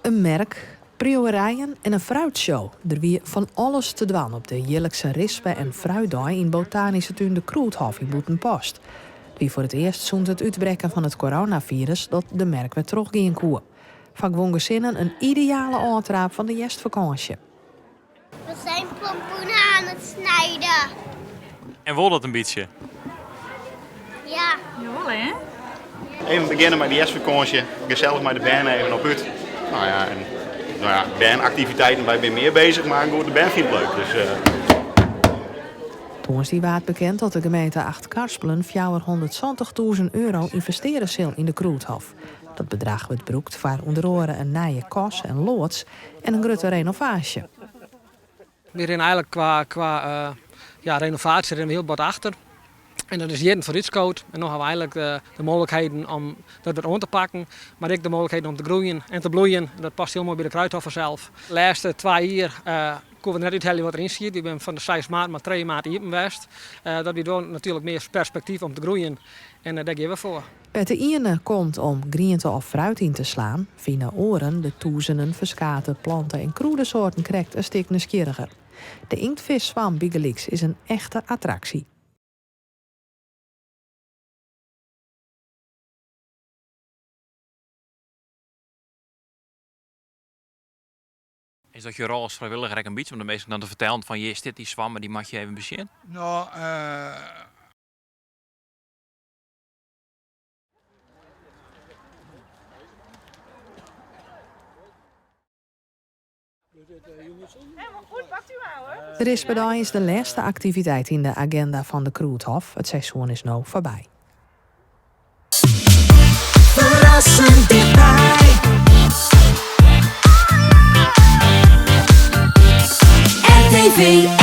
Een merk, priorijen en een fruitshow. Er wie van alles te doen op de jaarlijkse rispe- en fruitdag in botanische tuin de Kroethof in Boetenpost. Wie voor het eerst zoent het uitbreken van het coronavirus dat de merk weer terugging koe. Van gewoon gezinnen een ideale aantraap van de jestvakantie. We zijn pompoenen aan het snijden. En wil dat een beetje? Ja. Jawel, hè? Even beginnen met de jestvakantie. Gezellig met de band even op uit. Bandactiviteiten wij zijn meer bezig, maar goed, de band vindt het leuk. Dus, Toen waard bekend dat de gemeente Acht-Karspelen €120.000 investeren zal in de Kroethof. Dat bedrag wordt gebruikt voor onder andere een nieuwe kas en loods en een grote renovatie. We zijn eigenlijk qua renovatie er heel wat achter. En dat is jeden voor iets koud. En dan hebben we eigenlijk de mogelijkheden om dat weer aan te pakken. Maar ook de mogelijkheden om te groeien en te bloeien. Dat past heel mooi bij de Kruidhof zelf. De laatste 2 jaar kunnen we net uithalen wat erin zit. Ik ben van de 6 maart maar 3 maanden hier geweest. Dat biedt natuurlijk meer perspectief om te groeien. En daar geven we voor. Bij de ene komt om groente of fruit in te slaan. Via oren de toezenen, verskaten, planten en kroedensoorten krijgt een stuk nieuwsgieriger. De inktveszwam Bigelix is een echte attractie. Is dat je rol als vrijwilliger een beetje om de mensen dan te vertellen van je dit die zwammen, die mag je even bezien? Nou, De rispedag is de laatste activiteit in de agenda van de Kroethof. Het seizoen is nu voorbij. Verrassend dichtbij. RTV